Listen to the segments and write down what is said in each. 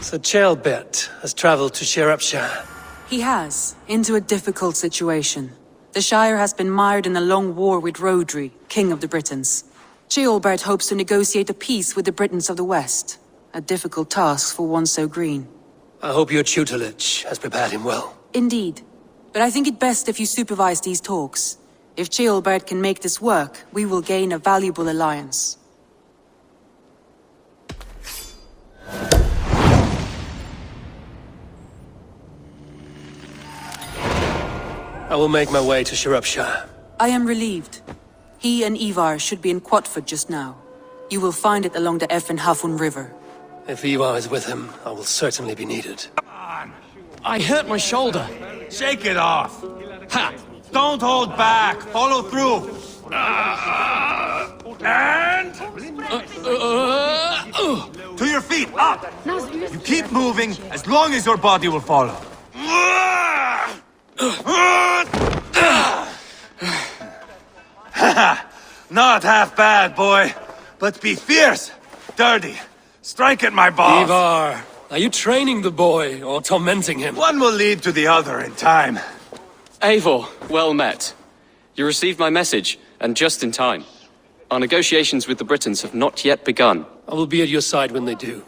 So Chaelbert has traveled to Shropshire. He has, into a difficult situation. The Shire has been mired in a long war with Rhodri, King of the Britons. Ceolbert hopes to negotiate a peace with the Britons of the West. A difficult task for one so green. I hope your tutelage has prepared him well. Indeed. But I think it best if you supervise these talks. If Ceolbert can make this work, we will gain a valuable alliance. I will make my way to Shropshire. I am relieved. He and Ivar should be in Quatford just now. You will find it along the Effen Hafun River. If Ivar is with him, I will certainly be needed. I hurt my shoulder. Shake it off. Ha! Don't hold back. Follow through. And to your feet. Up. You keep moving as long as your body will follow. Not half bad, boy. But be fierce, dirty. Strike at my balls. Ivar, are you training the boy or tormenting him? One will lead to the other in time. Eivor, well met. You received my message, and just in time. Our negotiations with the Britons have not yet begun. I will be at your side when they do.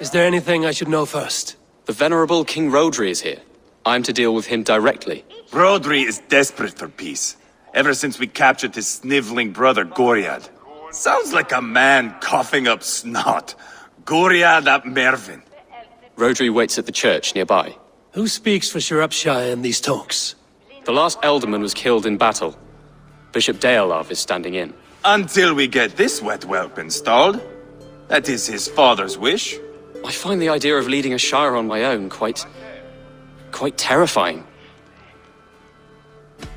Is there anything I should know first? The venerable King Rhodri is here. I'm to deal with him directly. Rhodri is desperate for peace. Ever since we captured his sniveling brother Goriad. Sounds like a man coughing up snot. Goriad ap Mervin. Rhodri waits at the church nearby. Who speaks for Shropshire in these talks? The last Elderman was killed in battle. Bishop Deolav is standing in. Until we get this wet whelp installed. That is his father's wish. I find the idea of leading a shire on my own quite terrifying.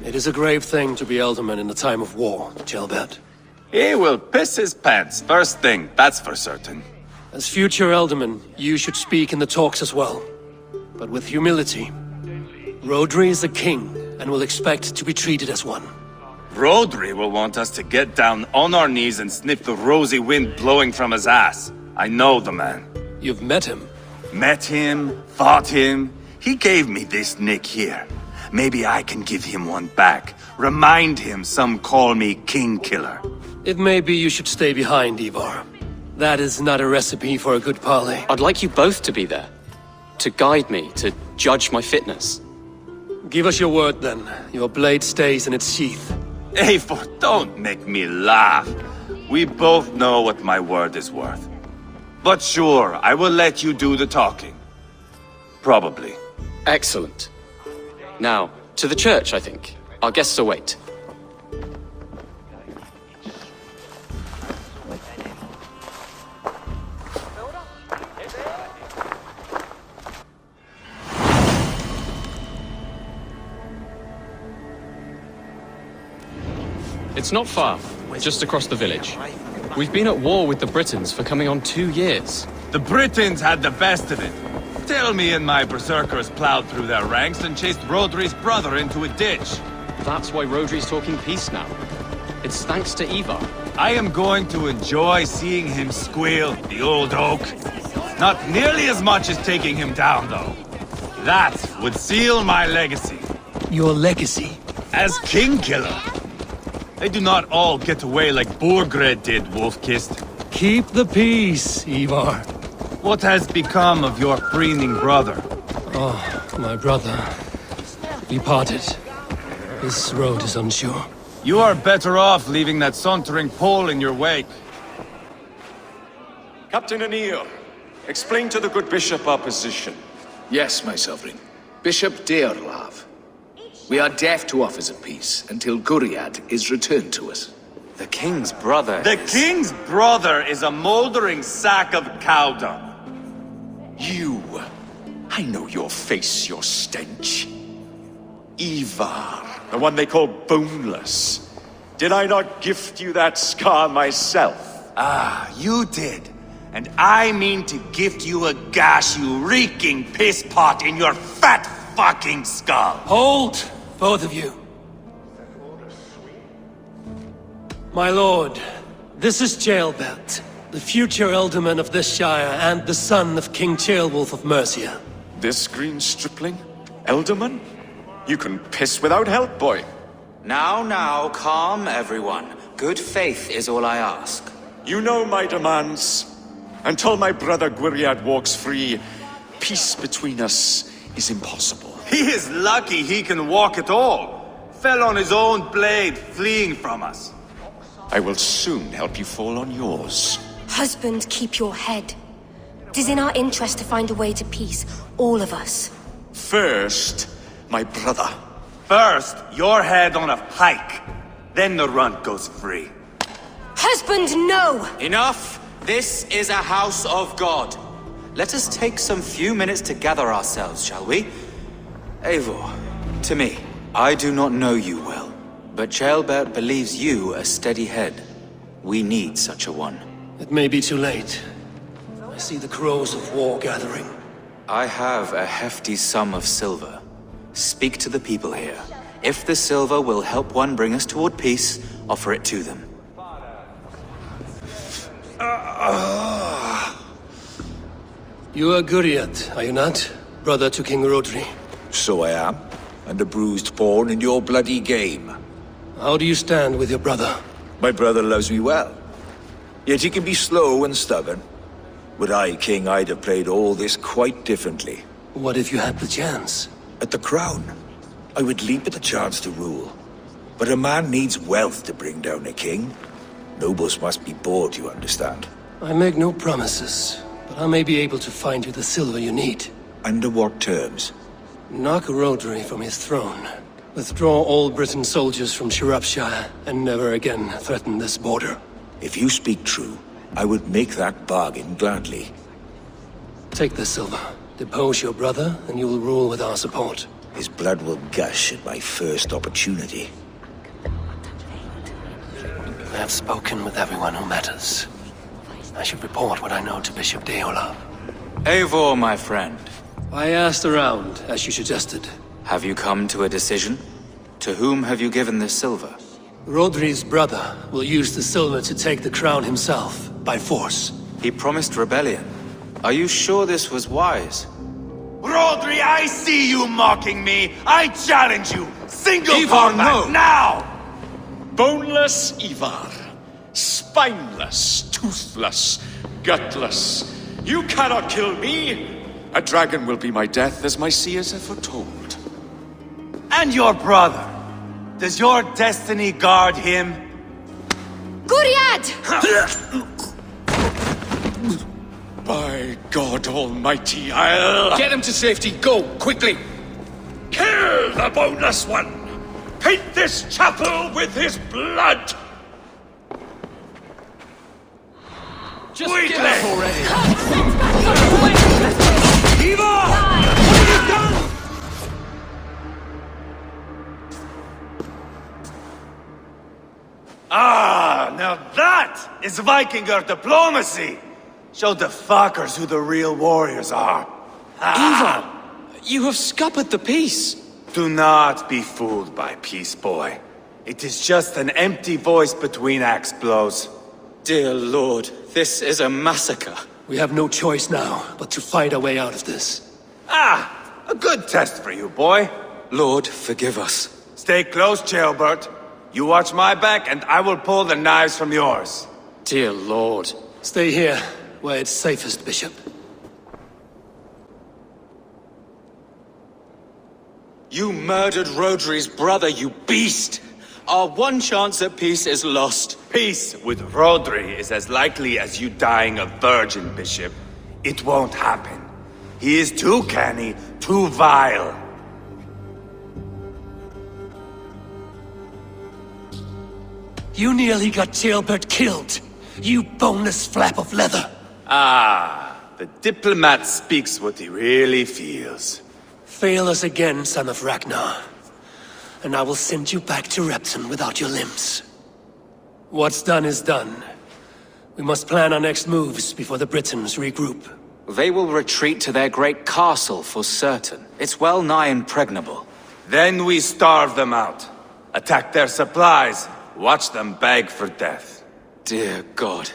It is a grave thing to be Elderman in a time of war, Ceolbert. He will piss his pants first thing, that's for certain. As future Elderman, you should speak in the talks as well. But with humility. Rhodri is a king, and will expect to be treated as one. Rhodri will want us to get down on our knees and sniff the rosy wind blowing from his ass. I know the man. You've met him. Met him, fought him. He gave me this nick here. Maybe I can give him one back. Remind him some call me King Killer. It may be you should stay behind, Ivar. That is not a recipe for a good parley. I'd like you both to be there. To guide me, to judge my fitness. Give us your word, then. Your blade stays in its sheath. Eivor, don't make me laugh. We both know what my word is worth. But sure, I will let you do the talking. Probably. Excellent. Now, to the church, I think. Our guests await. It's not far, just across the village. We've been at war with the Britons for coming on 2 years. The Britons had the best of it. Tell me and my berserkers plowed through their ranks and chased Rhodri's brother into a ditch. That's why Rhodri's talking peace now. It's thanks to Ivar. I am going to enjoy seeing him squeal, the old oak. Not nearly as much as taking him down, though. That would seal my legacy. Your legacy? As King Killer. They do not all get away like Borgred did, Wolf-Kissed. Keep the peace, Ivar. What has become of your preening brother? Oh, my brother. We parted. This road is unsure. You are better off leaving that sauntering Pole in your wake. Captain Anil, explain to the good bishop our position. Yes, my sovereign. Bishop Deorlav. We are deaf to offers of peace until Guriad is returned to us. The king's brother The king's brother is a moldering sack of cow dung. You. I know your face, your stench. Ivar, the one they call Boneless. Did I not gift you that scar myself? Ah, you did. And I mean to gift you a gash, you reeking piss pot in your fat fucking skull. Hold, both of you. My lord, this is Ceolbert, the The future Ealdorman of this Shire and the son of King Ceolwulf of Mercia. This green stripling? Elderman? You can piss without help, boy. Now, calm everyone. Good faith is all I ask. You know my demands. Until my brother Gwiriad walks free, peace between us is impossible. He is lucky he can walk at all. Fell on his own blade, fleeing from us. I will soon help you fall on yours. Husband, keep your head. It is in our interest to find a way to peace, all of us. First, my brother. First, your head on a pike. Then the runt goes free. Husband, no! Enough! This is a house of God. Let us take some few minutes to gather ourselves, shall we? Eivor, to me, I do not know you well, but Ceolbert believes you a steady head. We need such a one. It may be too late. I see the crows of war gathering. I have a hefty sum of silver. Speak to the people here. If the silver will help one bring us toward peace, offer it to them. You are Gwiriad, are you not? Brother to King Rodri. So I am, and a bruised pawn in your bloody game. How do you stand with your brother? My brother loves me well. Yet he can be slow and stubborn. Were I king, I'd have played all this quite differently. What if you had the chance? At the crown, I would leap at the chance to rule. But a man needs wealth to bring down a king. Nobles must be bought, you understand. I make no promises, but I may be able to find you the silver you need. Under what terms? Knock Rodri from his throne. Withdraw all Britain soldiers from Shropshire, and never again threaten this border. If you speak true, I would make that bargain gladly. Take the silver. Depose your brother, and you will rule with our support. His blood will gush at my first opportunity. I have spoken with everyone who matters. I should report what I know to Bishop Deola. Eivor, my friend, I asked around, as you suggested. have you come to a decision? To whom have you given this silver? Rodri's brother will use the silver to take the crown himself, by force. He promised rebellion. Are you sure this was wise? Rodri, I see you mocking me. I challenge you. Single Ivar, combat, no! now! Boneless Ivar. Spineless, toothless, gutless. You cannot kill me! A dragon will be my death, as my seers have foretold. And your brother. Does your destiny guard him? Gwiriad! By God Almighty, I'll... Get him to safety, go, quickly! Kill the boneless one! Paint this chapel with his blood! Just Quickly! get up already! Ah, now that is Vikinger diplomacy! Show the fuckers who the real warriors are. Ivar! You have scuppered the peace! Do not be fooled by peace, boy. It is just an empty voice between axe blows. Dear Lord, this is a massacre. We have no choice now, but to fight our way out of this. Ah, a good test for you, boy. Lord, forgive us. Stay close, Ceolbert. You watch my back, and I will pull the knives from yours. Dear Lord. Stay here, where it's safest, Bishop. You murdered Rodri's brother, you beast! Our one chance at peace is lost. Peace with Rodri is as likely as you dying a virgin, Bishop. It won't happen. He is too canny, too vile. You nearly got Ceolbert killed. You boneless flap of leather. Ah, the diplomat speaks what he really feels. Fail us again, son of Ragnar. And I will send you back to Repton without your limbs. What's done is done. We must plan our next moves before the Britons regroup. They will retreat to their great castle for certain. It's well nigh impregnable. Then we starve them out. Attack their supplies. Watch them beg for death. Dear God.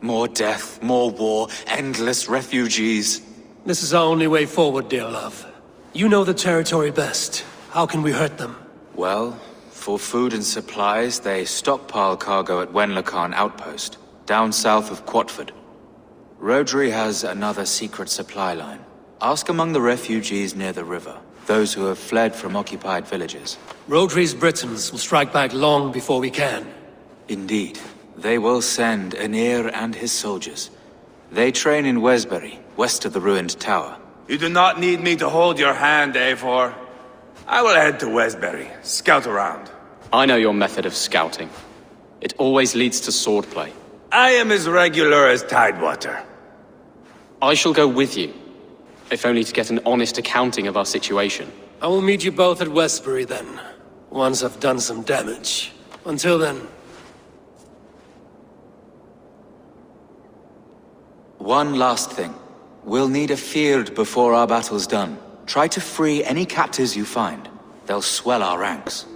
More death, more war, endless refugees. This is our only way forward, dear love. You know the territory best. How can we hurt them? Well, for food and supplies, they stockpile cargo at Wenlacan Outpost, down south of Quatford. Rodri has another secret supply line. Ask among the refugees near the river, those who have fled from occupied villages. Rodri's Britons will strike back long before we can. Indeed. They will send Anir and his soldiers. They train in Wesbury, west of the ruined tower. You do not need me to hold your hand, Eivor. I will head to Wesbury, scout around. I know your method of scouting. It always leads to swordplay. I am as regular as Tidewater. I shall go with you, if only to get an honest accounting of our situation. I will meet you both at Westbury then, once I've done some damage. Until then... One last thing. We'll need a field before our battle's done. Try to free any captives you find. They'll swell our ranks.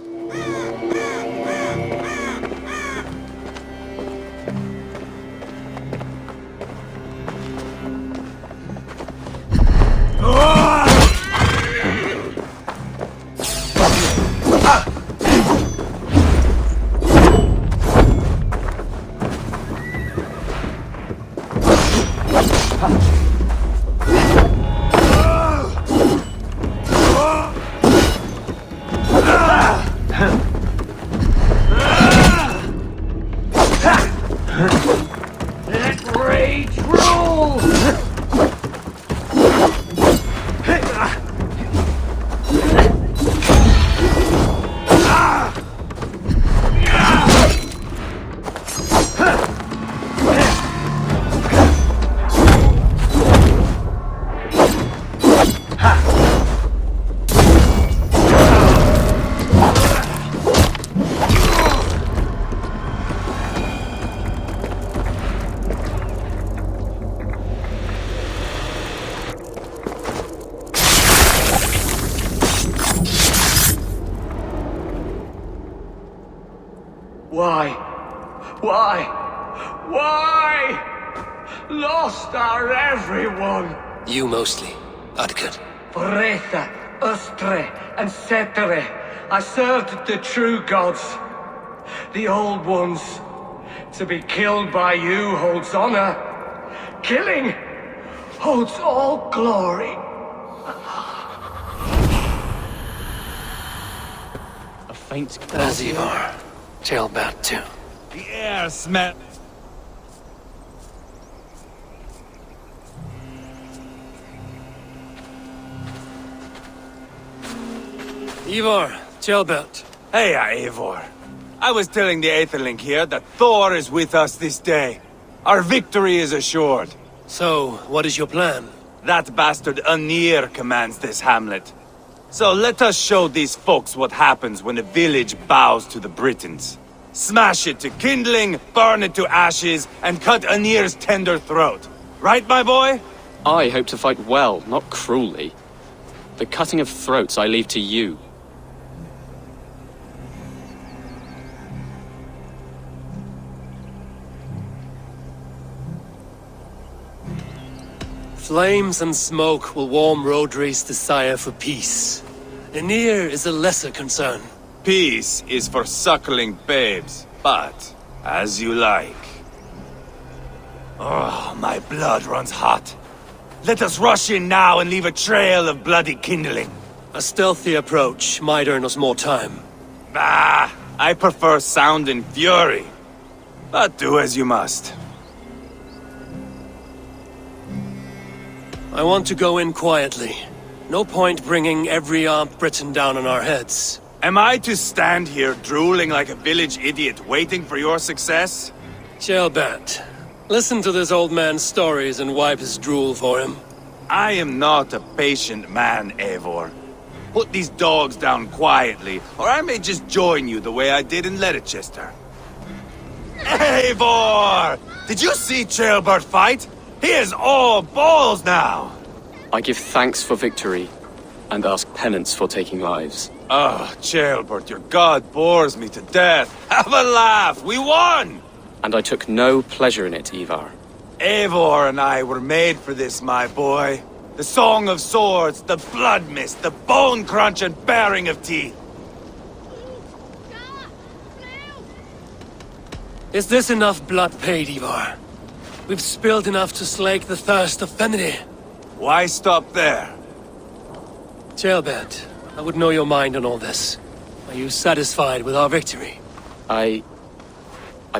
Why? Lost are everyone. You mostly, Adkut. Foretha, Ustre, and Setere. I served the true gods. The old ones. To be killed by you holds honor. Killing holds all glory. A faint... As you are. Tailbat too. The air smell... Ivar, Tailbat. Hey, Eivor. I was telling the Aetherling here that Thor is with us this day. Our victory is assured. So, what is your plan? That bastard Anir commands this hamlet. So let us show these folks what happens when a village bows to the Britons. Smash it to kindling, burn it to ashes, and cut Anir's tender throat. Right, my boy? I hope to fight well, not cruelly. The cutting of throats I leave to you. Flames and smoke will warm Rodri's desire for peace. Anir is a lesser concern. Peace is for suckling babes, but as you like. Oh, my blood runs hot. Let us rush in now and leave a trail of bloody kindling. A stealthy approach might earn us more time. Ah, I prefer sound and fury. But do as you must. I want to go in quietly. No point bringing every armed Briton down on our heads. Am I to stand here drooling like a village idiot waiting for your success? Tailbat, listen to this old man's stories and wipe his drool for him. I am not a patient man, Eivor. Put these dogs down quietly, or I may just join you the way I did in Leicester. Eivor! Did you see Ceolbert fight? He is all balls now! I give thanks for victory, and ask penance for taking lives. Oh, Ceolbert, your god bores me to death. Have a laugh! We won! And I took no pleasure in it, Ivar. Eivor and I were made for this, my boy. The song of swords, the blood mist, the bone crunch and baring of teeth. Is this enough blood paid, Ivar? We've spilled enough to slake the thirst of Fenrir. Why stop there? Ceolbert, I would know your mind on all this. Are you satisfied with our victory? I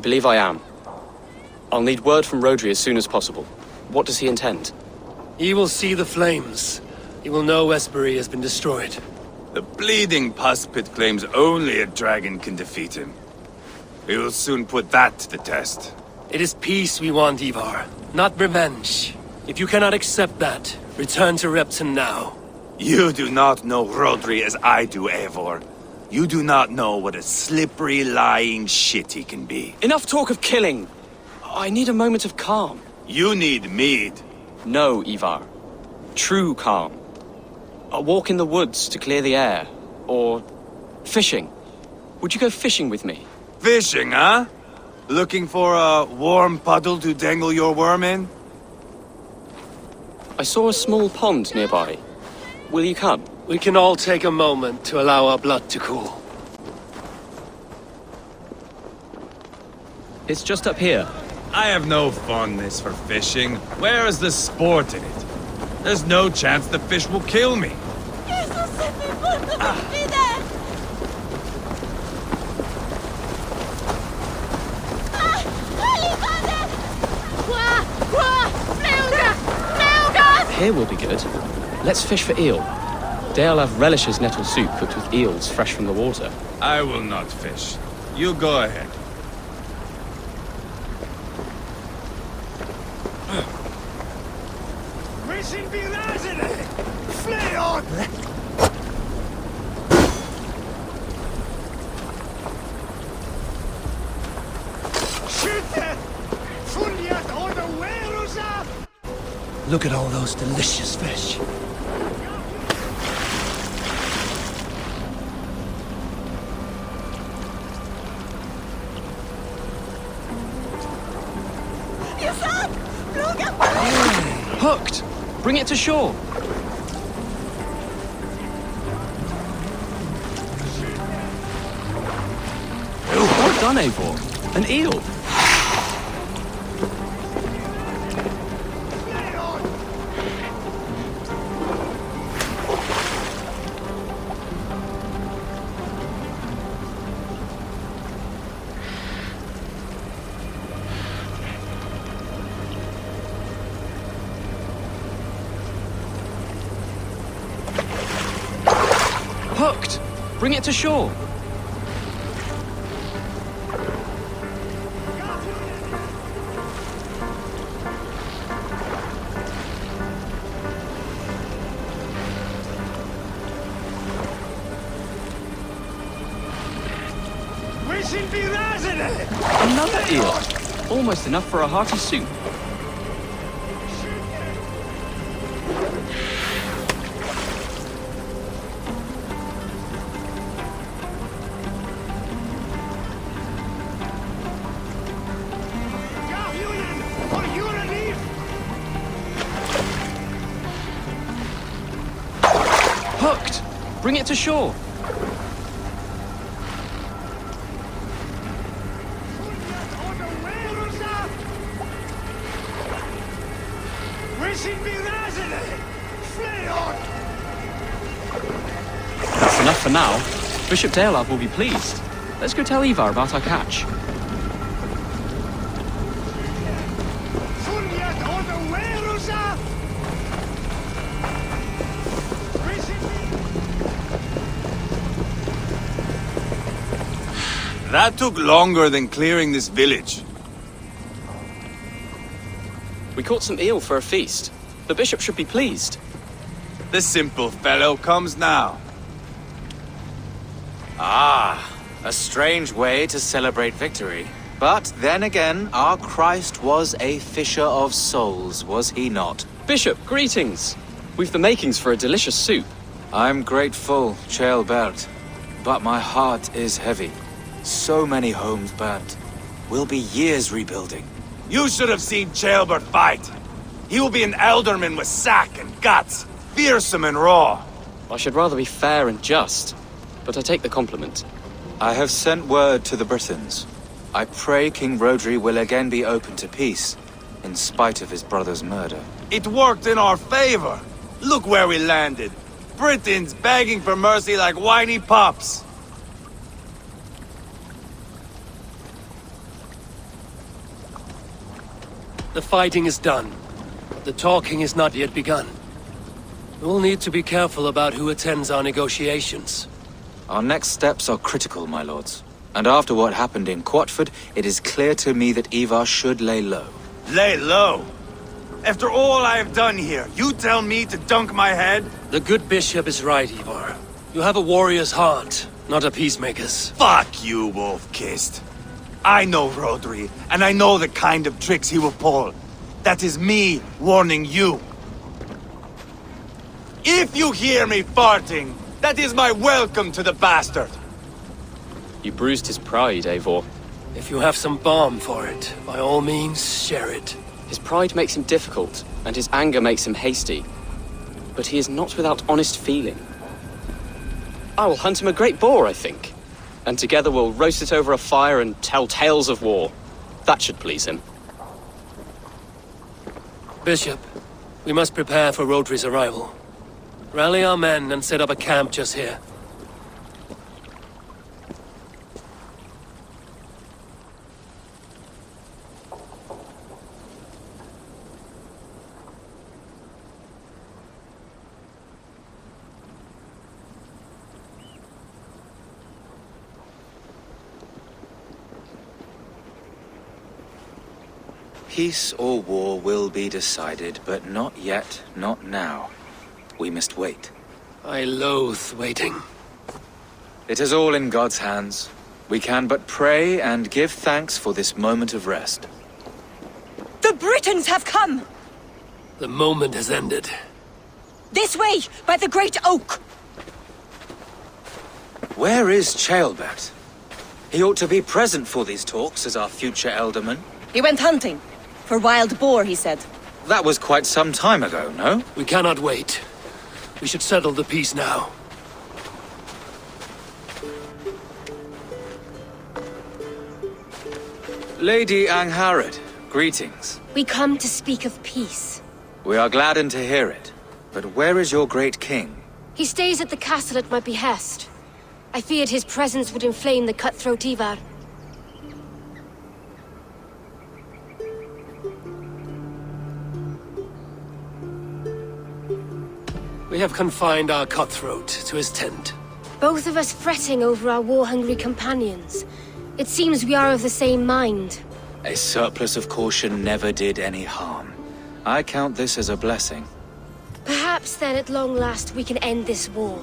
believe I am. I'll need word from Rodri as soon as possible. What does he intend? He will see the flames. He will know Westbury has been destroyed. The bleeding pus pit claims only a dragon can defeat him. We will soon put that to the test. It is peace we want, Ivar, not revenge. If you cannot accept that, return to Repton now. You do not know Rodri as I do, Eivor. You do not know what a slippery, lying shit he can be. Enough talk of killing! I need a moment of calm. You need mead. No, Ivar. True calm. A walk in the woods to clear the air. Or fishing. Would you go fishing with me? Fishing, huh? Looking for a warm puddle to dangle your worm in? I saw a small pond nearby. Will you come? We can all take a moment to allow our blood to cool. It's just up here. I have no fondness for fishing. Where is the sport in it? There's no chance the fish will kill me. Here will be good. Let's fish for eel. Deolav relishes nettle soup cooked with eels fresh from the water. I will not fish. You go ahead. Look at all those delicious fish. Hooked! Bring it to shore! Well done, Eivor. An eel! Hooked! Bring it to shore! Another eel! Almost enough for a hearty soup. Hooked! Bring it to shore! That's enough for now. Bishop Deolav will be pleased. Let's go tell Ivar about our catch. That took longer than clearing this village. We caught some eel for a feast. The bishop should be pleased. The simple fellow comes now. Ah, a strange way to celebrate victory. But then again, our Christ was a fisher of souls, was he not? Bishop, greetings! We've the makings for a delicious soup. I'm grateful, Ceolbert, but my heart is heavy. So many homes burnt. We'll be years rebuilding. You should have seen Ceolbert fight. He will be an elderman with sack and guts, fearsome and raw. I should rather be fair and just, but I take the compliment. I have sent word to the Britons. I pray King Rodri will again be open to peace, in spite of his brother's murder. It worked in our favor. Look where we landed. Britons begging for mercy like whiny pups. The fighting is done. The talking is not yet begun. We'll need to be careful about who attends our negotiations. Our next steps are critical, my lords. And after what happened in Quatford, it is clear to me that Ivar should lay low. Lay low? After all I have done here, you tell me to dunk my head? The good bishop is right, Ivar. You have a warrior's heart, not a peacemaker's. Fuck you, Wolf-Kissed. I know Rodri, and I know the kind of tricks he will pull. That is me warning you. If you hear me farting, that is my welcome to the bastard. You bruised his pride, Eivor. If you have some balm for it, by all means, share it. His pride makes him difficult, and his anger makes him hasty. But he is not without honest feeling. I will hunt him a great boar, I think. And together we'll roast it over a fire and tell tales of war. That should please him. Bishop, we must prepare for Rodri's arrival. Rally our men and set up a camp just here. Peace or war will be decided, but not yet, not now. We must wait. I loathe waiting. It is all in God's hands. We can but pray and give thanks for this moment of rest. The Britons have come! The moment has ended. This way, by the Great Oak! Where is Ceolbert? He ought to be present for these talks as our future elderman. He went hunting. For wild boar, he said. That was quite some time ago, no? We cannot wait. We should settle the peace now. Lady Angharad, greetings. We come to speak of peace. We are gladdened to hear it. But where is your great king? He stays at the castle at my behest. I feared his presence would inflame the cutthroat Ivar. We have confined our cutthroat to his tent. Both of us fretting over our war-hungry companions. It seems we are of the same mind. A surplus of caution never did any harm. I count this as a blessing. Perhaps then at long last we can end this war.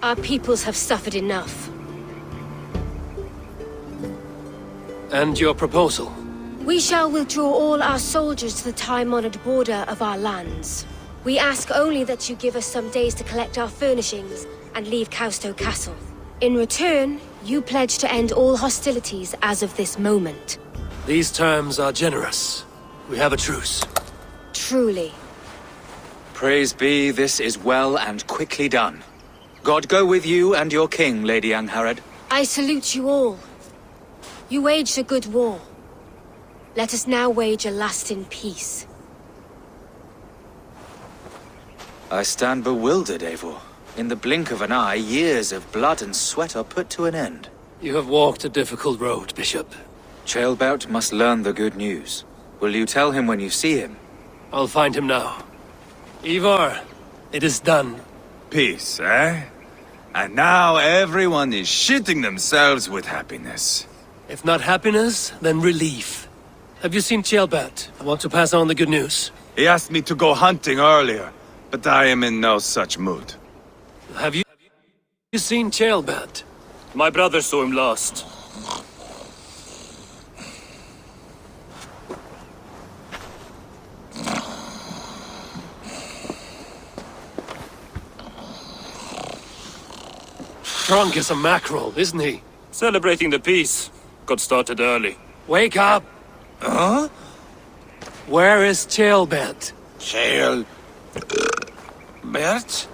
Our peoples have suffered enough. And your proposal? We shall withdraw all our soldiers to the time-honored border of our lands. We ask only that you give us some days to collect our furnishings and leave Causto Castle. In return, you pledge to end all hostilities as of this moment. These terms are generous. We have a truce. Truly. Praise be, this is well and quickly done. God go with you and your king, Lady Angharad. I salute you all. You waged a good war. Let us now wage a lasting peace. I stand bewildered, Eivor. In the blink of an eye, years of blood and sweat are put to an end. You have walked a difficult road, Bishop. Ceolbert must learn the good news. Will you tell him when you see him? I'll find him now. Ivar, it is done. Peace, eh? And now everyone is shitting themselves with happiness. If not happiness, then relief. Have you seen Ceolbert? I want to pass on the good news. He asked me to go hunting earlier, but I am in no such mood. Have you seen Ceolbert? My brother saw him last. Drunk as a mackerel, isn't he? Celebrating the peace. Got started early. Wake up! Huh? Where is Ceolbert? Chael... Bert?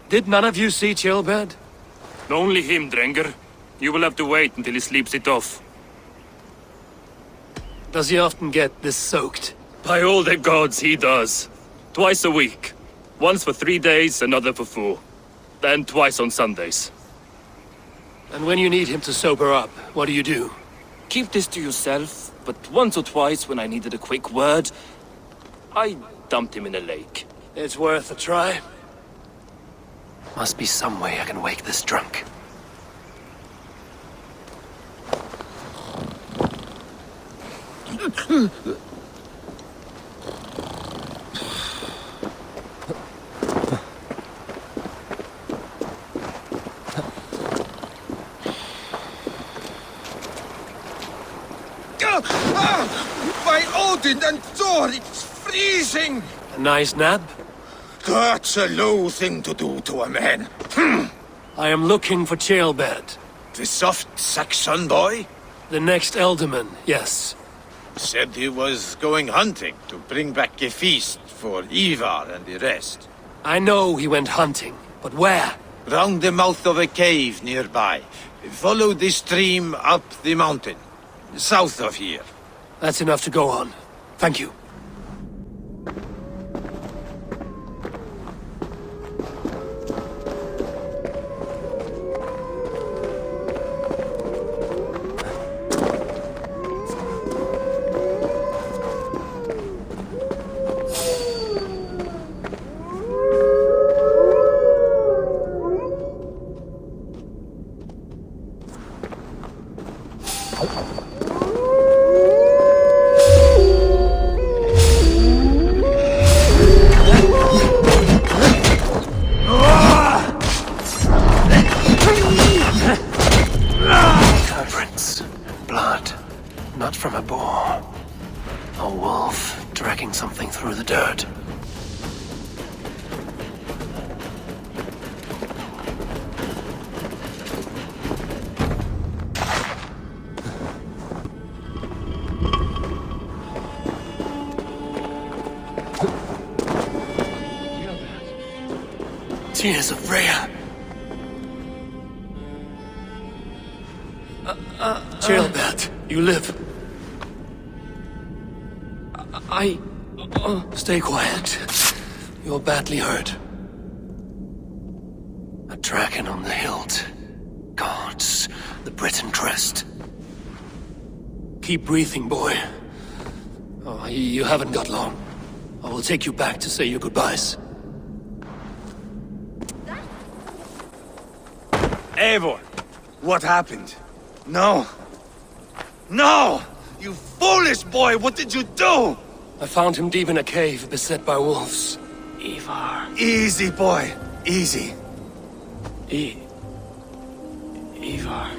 Did none of you see Ceolbert? Only him, Drenger. You will have to wait until he sleeps it off. Does he often get this soaked? By all the gods, he does. Twice a week. Once for 3 days, another for 4. Then twice on Sundays. And when you need him to sober up, what do you do? Keep this to yourself, but once or twice when I needed a quick word, I dumped him in a lake. It's worth a try. Must be some way I can wake this drunk. By Odin and Thor, it's freezing! A nice nap? That's a low thing to do to a man. I am looking for Ceolbert. The soft Saxon boy? The next Elderman, yes. Said he was going hunting to bring back a feast for Ivar and the rest. I know he went hunting, but where? Round the mouth of a cave nearby. Follow the stream up the mountain. South of here. That's enough to go on. Thank you. Footprints. Blood. Not from a boar. A wolf dragging something through the dirt. Tears of Freya. Ceolbert, you live. Stay quiet. You're badly hurt. A dragon on the hilt. Gods, the Briton crest. Keep breathing, boy. Oh, you haven't got long. I will take you back to say your goodbyes. Eivor, what happened? No. No! You foolish boy, what did you do? I found him deep in a cave, beset by wolves. Ivar. Easy, boy. Easy. Ivar.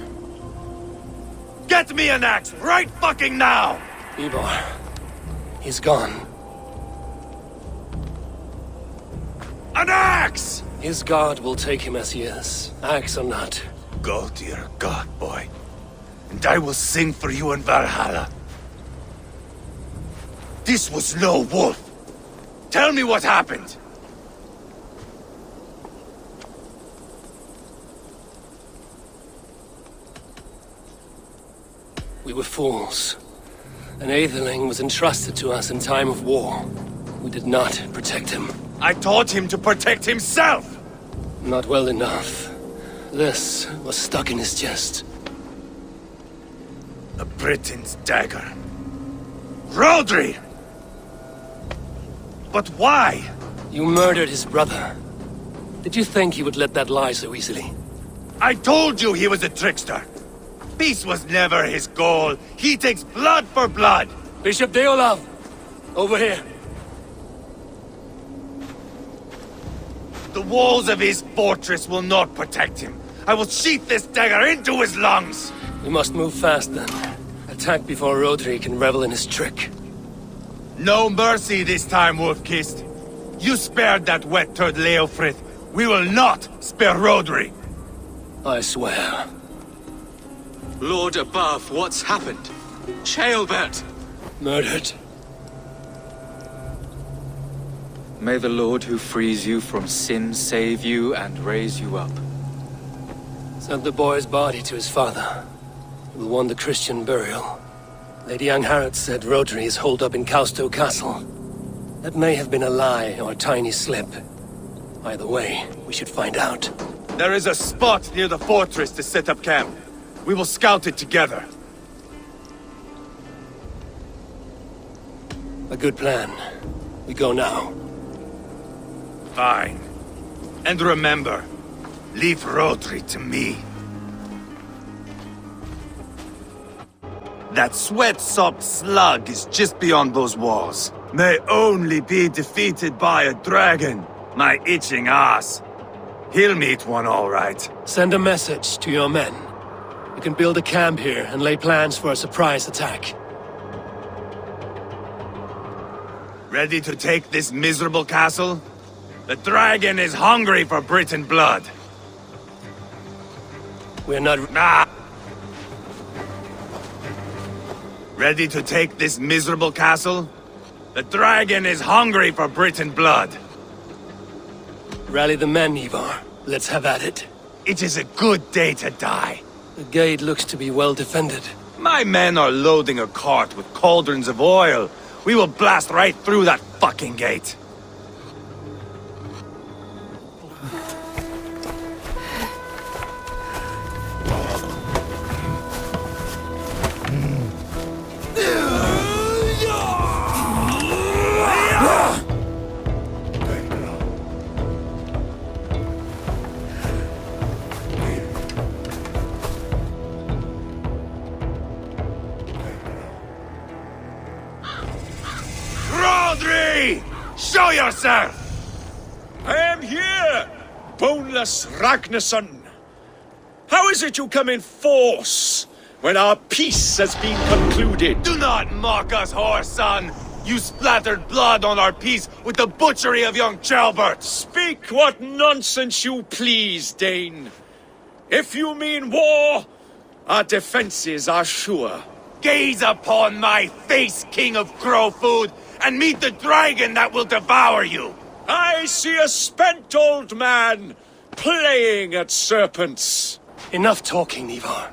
Get me an axe right fucking now! Ivar. He's gone. An axe! His god will take him as he is, axe or not. Go to your god, boy. And I will sing for you in Valhalla. This was no wolf. Tell me what happened. We were fools. An Aetherling was entrusted to us in time of war. We did not protect him. I taught him to protect himself! Not well enough. This was stuck in his chest. The Briton's dagger. Rodri! But why? You murdered his brother. Did you think he would let that lie so easily? I told you he was a trickster. Peace was never his goal. He takes blood for blood. Bishop Deolav! Over here. The walls of his fortress will not protect him. I will sheath this dagger into his lungs. We must move fast then. Attack before Rodri can revel in his trick. No mercy this time, Wolf-Kissed. You spared that wet turd Leofrith. We will not spare Rodri. I swear. Lord above, what's happened? Ceolbert! Murdered. May the Lord who frees you from sin save you and raise you up. Sent the boy's body to his father. He will want the Christian burial. Lady Angharad said Rodri is holed up in Causto Castle. That may have been a lie or a tiny slip. Either way, we should find out. There is a spot near the fortress to set up camp. We will scout it together. A good plan. We go now. Fine. And remember, leave Rodri to me. That sweat-sopped slug is just beyond those walls. May only be defeated by a dragon, my itching ass. He'll meet one all right. Send a message to your men. You can build a camp here and lay plans for a surprise attack. Ready to take this miserable castle? The dragon is hungry for Britain blood. We're not... Ah! Ready to take this miserable castle? The dragon is hungry for Britain blood. Rally the men, Ivar. Let's have at it. It is a good day to die. The gate looks to be well defended. My men are loading a cart with cauldrons of oil. We will blast right through that fucking gate. Rodri! Show yourself! I am here, boneless Ragnarsson. How is it you come in force when our peace has been concluded? Do not mock us, whoreson! You splattered blood on our peace with the butchery of young Ceolbert! Speak what nonsense you please, Dane. If you mean war, our defenses are sure. Gaze upon my face, King of Crow Food, and meet the dragon that will devour you! I see a spent old man playing at serpents. Enough talking, Ivar.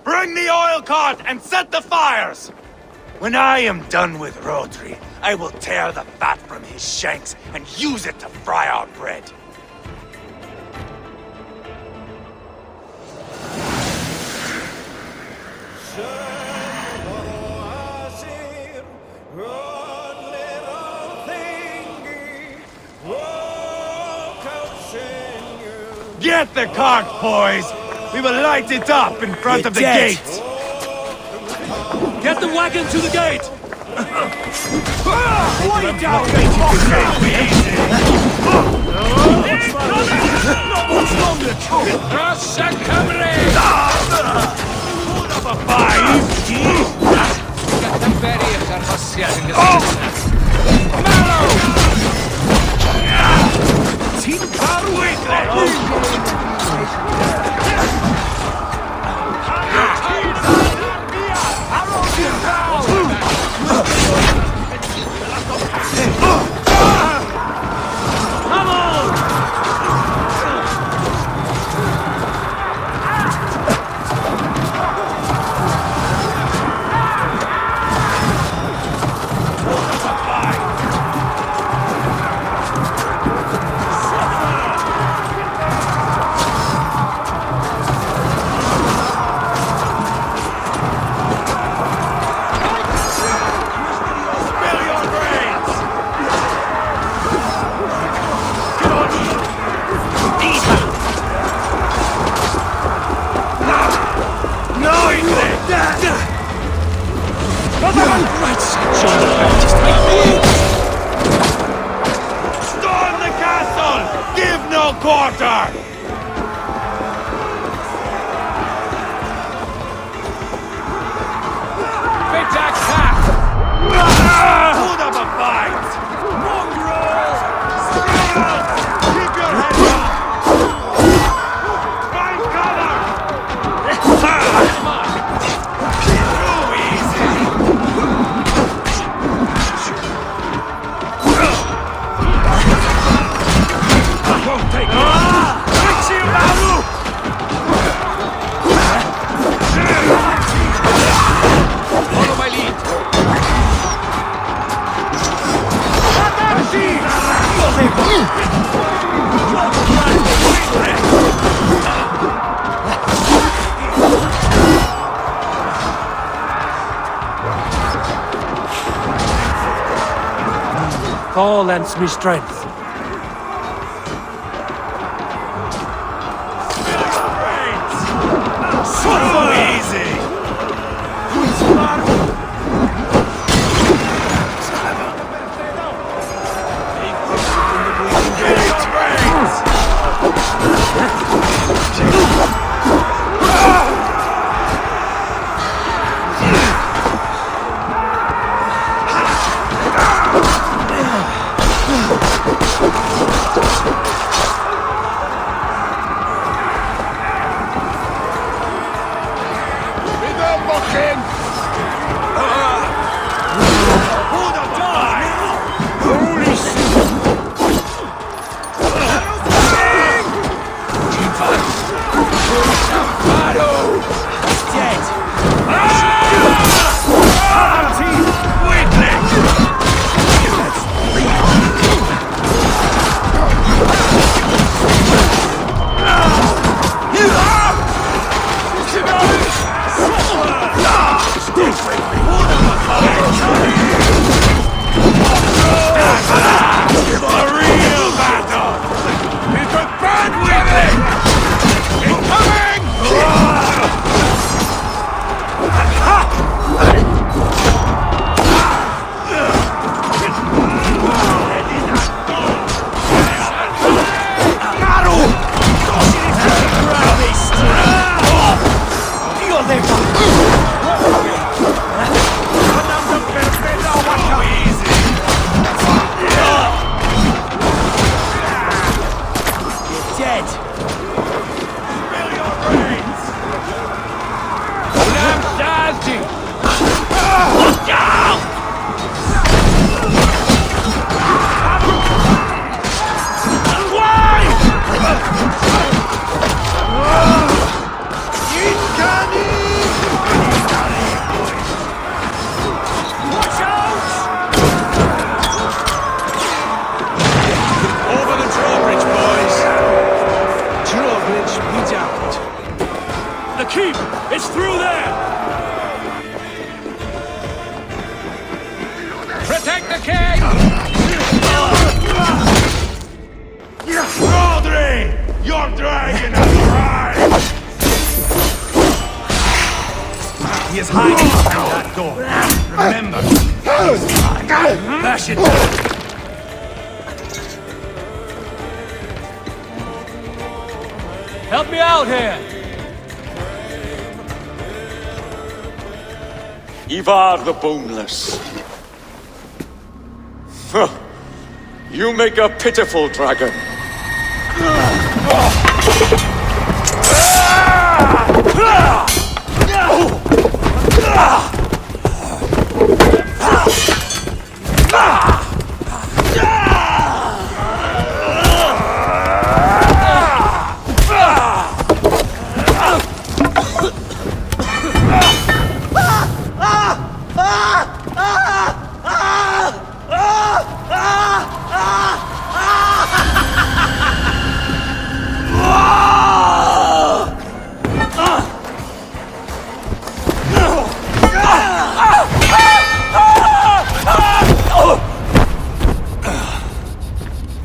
Bring the oil cart and set the fires! When I am done with Rodri, I will tear the fat from his shanks and use it to fry our bread. Get the cart, boys! We will light it up in front of the gate! Get the wagon to the gate! Why down, Storm the castle! Give no quarter! Hold up a fight! Mongrels! Keep your head up! Find cover! Thor lends me strength. So easy! It's through there! Protect the king! Rodri! Your dragon has arrived! He is hiding behind that door. Remember, bash it down. Help me out here! Ivar the Boneless. Huh. You make a pitiful dragon.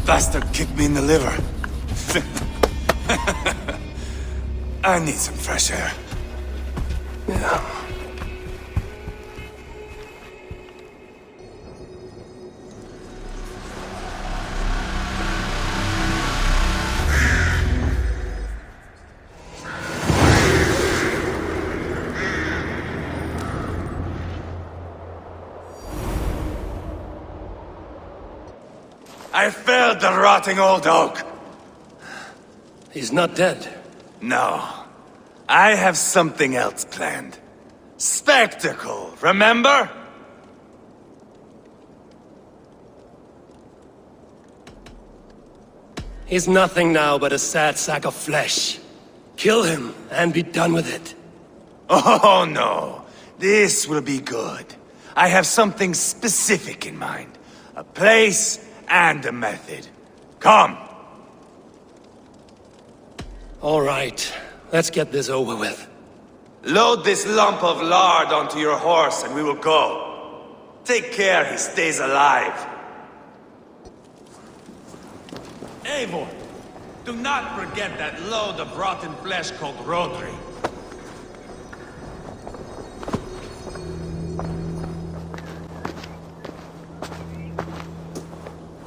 Bastard kicked me in the liver. I need some fresh air. Yeah. I failed the rotting old oak. He's not dead. No. I have something else planned. Spectacle, remember? He's nothing now but a sad sack of flesh. Kill him and be done with it. Oh no. This will be good. I have something specific in mind. A place and a method. Come. All right, let's get this over with. Load this lump of lard onto your horse and we will go. Take care he stays alive. Eivor, do not forget that load of rotten flesh called Rodri.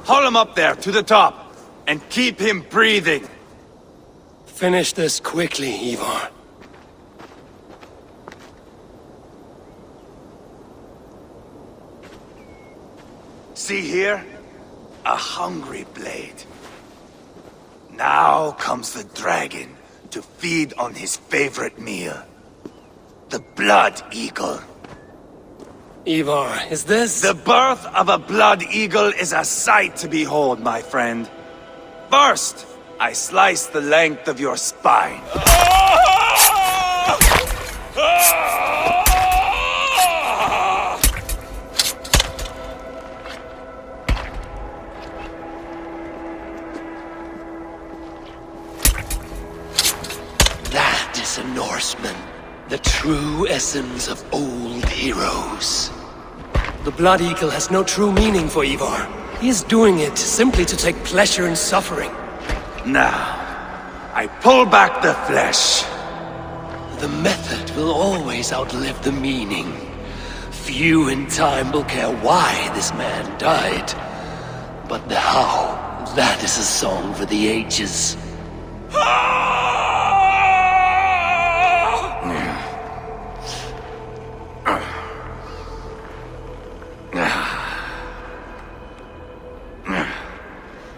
Haul him up there, to the top, and keep him breathing. Finish this quickly, Ivar. See here? A hungry blade. Now comes the dragon to feed on his favorite meal. The blood eagle. Ivar, is this... The birth of a blood eagle is a sight to behold, my friend. First, I slice the length of your spine. That is a Norseman. The true essence of old heroes. The Blood Eagle has no true meaning for Ivar. He is doing it simply to take pleasure in suffering. Now, I pull back the flesh. The method will always outlive the meaning. Few in time will care why this man died. But the how, that is a song for the ages.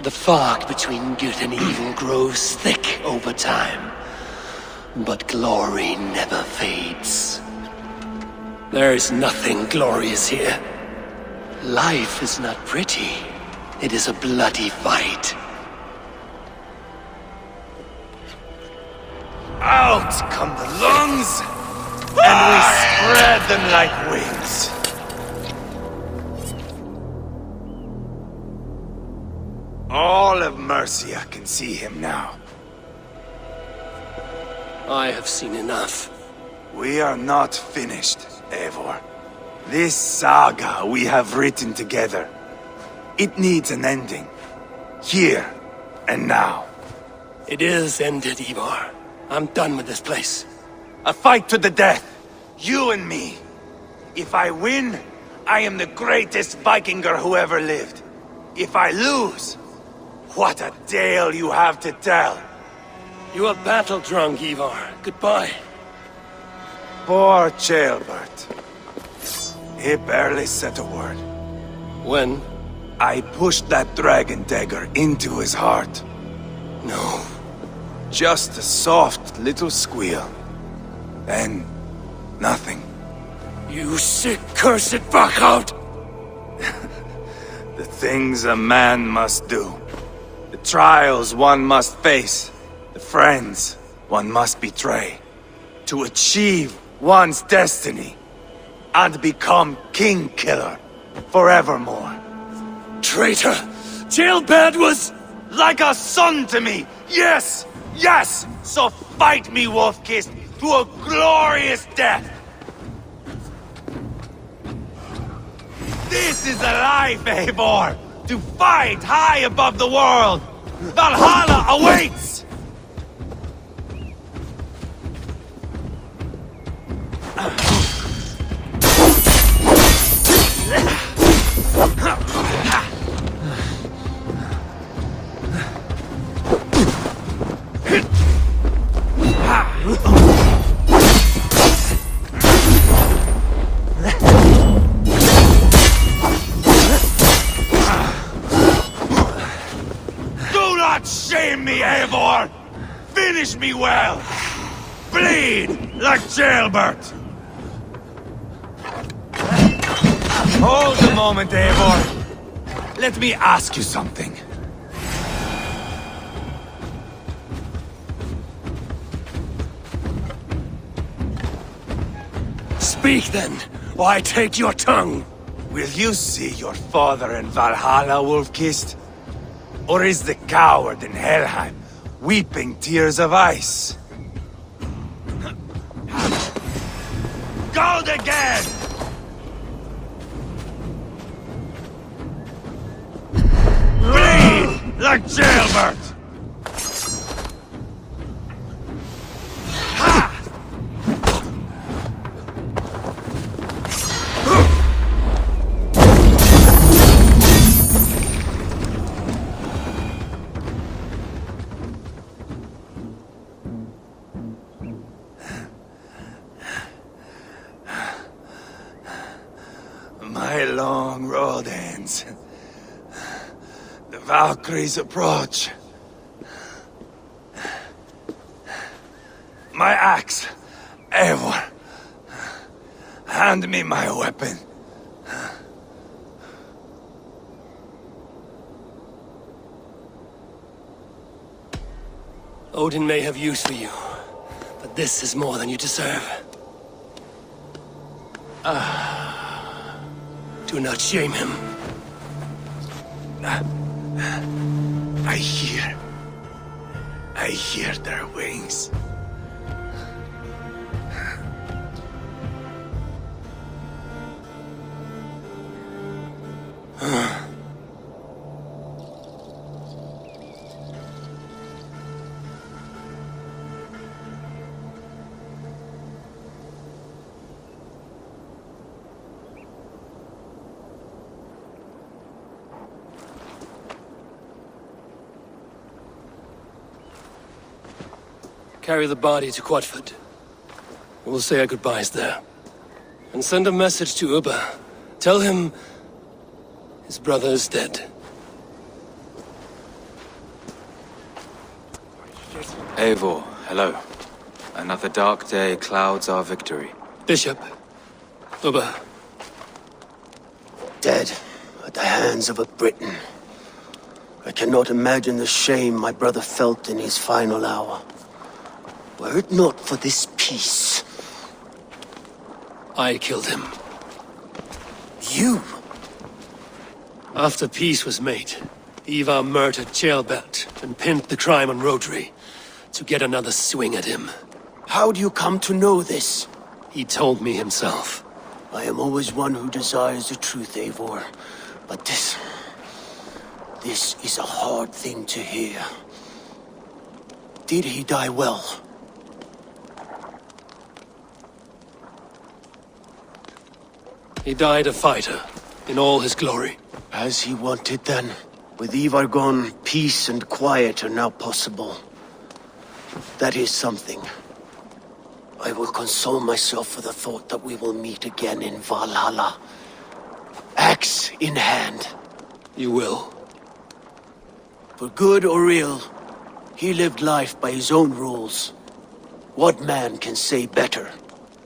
The fog between good and evil grows thick over time. But glory never fades. There is nothing glorious here. Life is not pretty. It is a bloody fight. Out come the lungs, and we spread them like wings. All of Mercia can see him now. I have seen enough. We are not finished, Eivor. This saga we have written together, it needs an ending. Here and now. It is ended, Ivar. I'm done with this place. A fight to the death. You and me. If I win, I am the greatest Vikinger who ever lived. If I lose, what a tale you have to tell. You are battle-drunk, Ivar. Goodbye. Poor Ceolbert. He barely said a word. When? I pushed that dragon dagger into his heart. No. Just a soft little squeal. Then, nothing. You sick, cursed fuck-out! The things a man must do. The trials one must face. The friends one must betray. To achieve one's destiny. And become king-killer forevermore. Traitor! Ceolbert was... Like a son to me! Yes! Yes! So fight me, Wolf-Kissed, to a glorious death! This is a life, Eivor! To fight high above the world! Valhalla awaits! Do not shame me, Eivor! Finish me well! Bleed like Ceolbert! Hold a moment, Eivor. Let me ask you something. Speak then, or I take your tongue. Will you see your father in Valhalla, Wolf-Kissed? Or is the coward in Helheim weeping tears of ice? Gold again! Bleed like jailbird! My long road ends. The Valkyries approach. My axe, Eivor. Hand me my weapon. Odin may have use for you, but this is more than you deserve. Do not shame him. I hear their wings. Carry the body to Quatford. We'll say our goodbyes there. And send a message to Ubba. Tell him his brother is dead. Eivor, hello. Another dark day clouds our victory. Bishop. Ubba. Dead at the hands of a Briton. I cannot imagine the shame my brother felt in his final hour. Were it not for this peace... I killed him. You? After peace was made, Ivar murdered Ceolbert and pinned the crime on Rodri to get another swing at him. How do you come to know this? He told me himself. I am always one who desires the truth, Eivor. But this is a hard thing to hear. Did he die well? He died a fighter, in all his glory. As he wanted then. With Ivar gone, peace and quiet are now possible. That is something. I will console myself for the thought that we will meet again in Valhalla. Axe in hand. You will. For good or ill, he lived life by his own rules. What man can say better?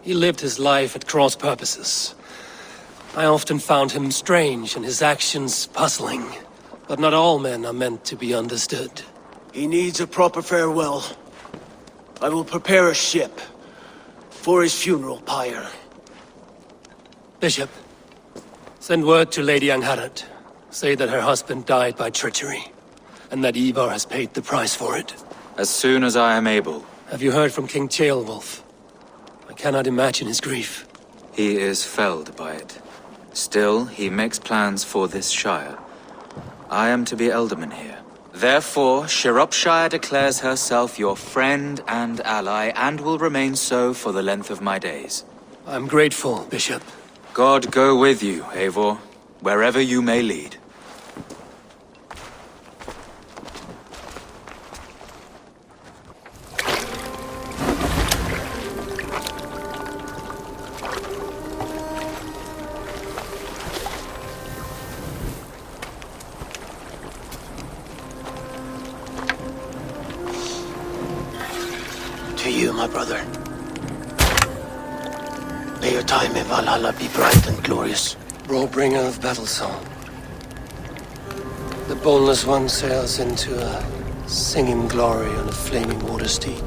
He lived his life at cross purposes. I often found him strange and his actions puzzling. But not all men are meant to be understood. He needs a proper farewell. I will prepare a ship for his funeral pyre. Bishop, send word to Lady Angharad. Say that her husband died by treachery, and that Ivar has paid the price for it. As soon as I am able. Have you heard from King Ceolwulf? I cannot imagine his grief. He is felled by it. Still, he makes plans for this shire. I am to be Elderman here. Therefore, Shropshire declares herself your friend and ally, and will remain so for the length of my days. I'm grateful, Bishop. God go with you, Eivor, wherever you may lead. To you, my brother. May your time in Valhalla be bright and glorious. Brobringer of battle song. The boneless one sails into a singing glory on a flaming water steed.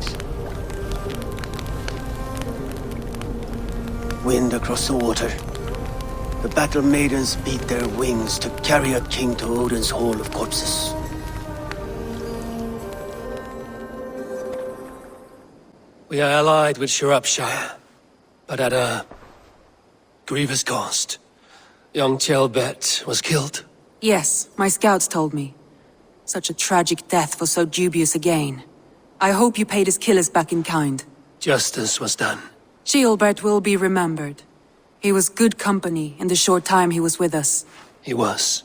Wind across the water. The battle maidens beat their wings to carry a king to Odin's hall of corpses. We are allied with Shropshire, but at a grievous cost. Young Ceolbert was killed. Yes, my scouts told me. Such a tragic death for so dubious a gain. I hope you paid his killers back in kind. Justice was done. Chiolbert will be remembered. He was good company in the short time he was with us. He was.